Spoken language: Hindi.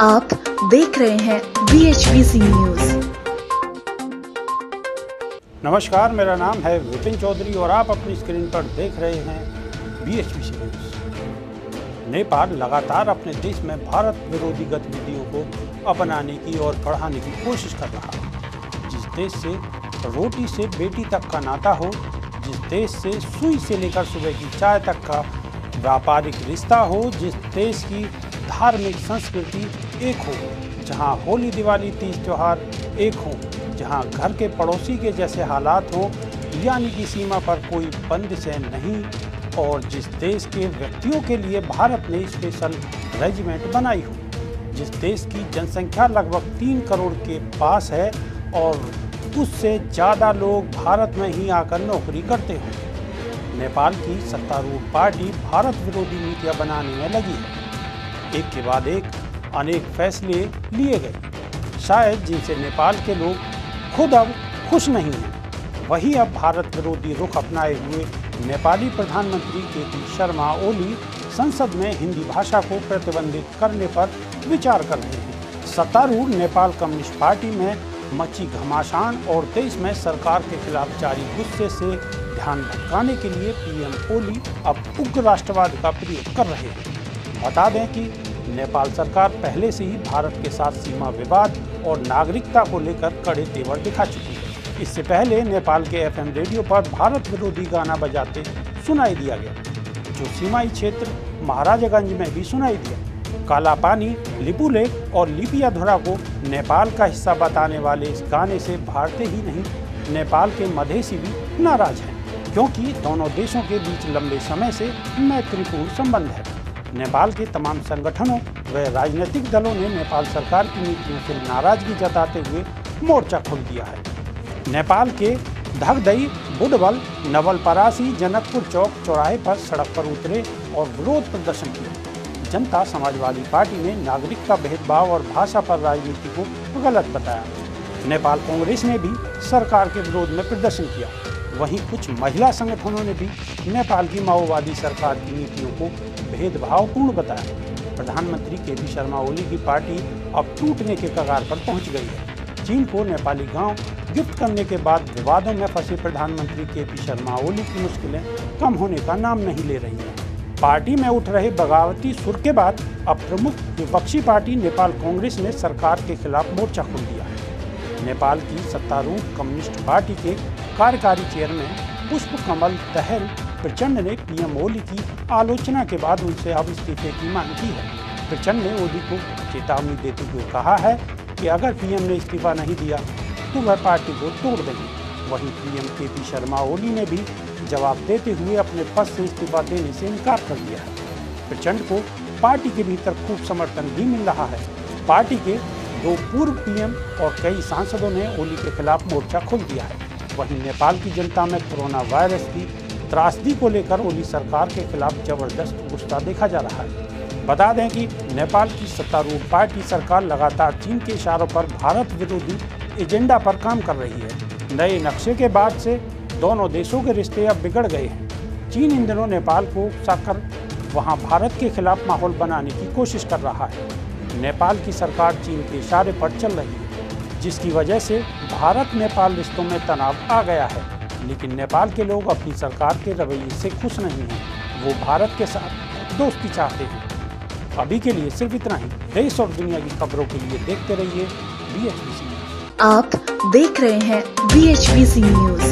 आप देख रहे हैं BHBC न्यूज। नमस्कार, मेरा नाम है विपिन चौधरी और आप अपनी स्क्रीन पर देख रहे हैं BHBC न्यूज। नेपाल लगातार अपने देश में भारत विरोधी गतिविधियों को अपनाने की और बढ़ाने की कोशिश कर रहा है। जिस देश से रोटी से बेटी तक का नाता हो, जिस देश से सुई से लेकर सुबह की चाय तक का व्यापारिक रिश्ता हो, जिस देश की धार्मिक संस्कृति एक हो, जहां होली दिवाली तीज त्योहार एक हो, जहां घर के पड़ोसी के जैसे हालात हो, यानी कि सीमा पर कोई बंदिश नहीं, और जिस देश के व्यक्तियों के लिए भारत ने स्पेशल रेजिमेंट बनाई हो, जिस देश की जनसंख्या लगभग 3 करोड़ के पास है और उससे ज़्यादा लोग भारत में ही आकर नौकरी करते हो, नेपाल की सत्तारूढ़ पार्टी भारत विरोधी नीतियां बनाने में लगी है। एक के बाद एक अनेक फैसले लिए गए, शायद जिनसे नेपाल के लोग खुद अब खुश नहीं हैं। वही अब भारत विरोधी रुख अपनाए हुए नेपाली प्रधानमंत्री KP शर्मा ओली संसद में हिंदी भाषा को प्रतिबंधित करने पर विचार कर रहे हैं। सत्तारूढ़ नेपाल कम्युनिस्ट पार्टी में मची घमासान और देश में सरकार के खिलाफ जारी गुस्से से ध्यान भटकाने के लिए PM ओली अब उग्र राष्ट्रवाद का प्रयोग कर रहे हैं। बता दें कि नेपाल सरकार पहले से ही भारत के साथ सीमा विवाद और नागरिकता को लेकर कड़े तेवर दिखा चुकी है। इससे पहले नेपाल के FM रेडियो पर भारत विरोधी गाना बजाते सुनाई दिया गया, जो सीमाई क्षेत्र महाराजागंज में भी सुनाई दिया। काला पानी, लिपुलेख और लिपियाधुरा को नेपाल का हिस्सा बताने वाले इस गाने से भारतीय ही नहीं, नेपाल के मधेसी भी नाराज हैं, क्योंकि दोनों देशों के बीच लंबे समय से मैत्रीपूर्ण संबंध है। नेपाल के तमाम संगठनों व राजनीतिक दलों ने नेपाल सरकार की नीतियों से नाराजगी जताते हुए मोर्चा खोल दिया है। नेपाल के धगदई, बुडवल, नवलपरासी, जनकपुर चौक चौराहे पर सड़क पर उतरे और विरोध प्रदर्शन किया। जनता समाजवादी पार्टी ने नागरिकता भेदभाव और भाषा पर राजनीति को गलत बताया। नेपाल कांग्रेस ने भी सरकार के विरोध में प्रदर्शन किया। वहीं कुछ महिला संगठनों ने भी नेपाल की माओवादी सरकार की नीतियों को भेदभावपूर्ण बताया। प्रधानमंत्री KP शर्मा ओली की पार्टी अब टूटने के कगार पर पहुंच गई है। चीन को नेपाली गांव गिफ्ट करने के बाद विवादों में फंसे प्रधानमंत्री KP शर्मा ओली की मुश्किलें कम होने का नाम नहीं ले रही हैं। पार्टी में उठ रहे बगावती सुर के बाद अब प्रमुख विपक्षी पार्टी नेपाल कांग्रेस ने सरकार के खिलाफ मोर्चा खोल दिया है। नेपाल की सत्तारूढ़ कम्युनिस्ट पार्टी के कार्यकारी चेयरमैन पुष्प कमल दहल प्रचंड ने PM ओली की आलोचना के बाद उनसे अब इस्तीफे की मांग की है। प्रचंड ने ओली को चेतावनी देते हुए कहा है कि अगर PM ने इस्तीफा नहीं दिया तो वह पार्टी को तोड़ देंगे। वहीं PM KP शर्मा ओली ने भी जवाब देते हुए अपने पद से इस्तीफा देने से इनकार कर दिया है। प्रचंड को पार्टी के भीतर खूब समर्थन भी मिल रहा है। पार्टी के 2 पूर्व PM और कई सांसदों ने ओली के खिलाफ मोर्चा खोल दिया है। वहीं नेपाल की जनता में कोरोना वायरस की त्रासदी को लेकर ओली सरकार के खिलाफ जबरदस्त गुस्सा देखा जा रहा है। बता दें कि नेपाल की सत्तारूढ़ पार्टी सरकार लगातार चीन के इशारों पर भारत विरोधी एजेंडा पर काम कर रही है। नए नक्शे के बाद से दोनों देशों के रिश्ते अब बिगड़ गए हैं। चीन इन दिनों नेपाल को उकसाकर वहां भारत के खिलाफ माहौल बनाने की कोशिश कर रहा है। नेपाल की सरकार चीन के इशारे पर चल रही है, जिसकी वजह से भारत नेपाल रिश्तों में तनाव आ गया है। लेकिन नेपाल के लोग अपनी सरकार के रवैये से खुश नहीं हैं। वो भारत के साथ दोस्ती चाहते हैं। अभी के लिए सिर्फ इतना ही। देश और दुनिया की खबरों के लिए देखते रहिए BHBC न्यूज। आप देख रहे हैं BHBC न्यूज।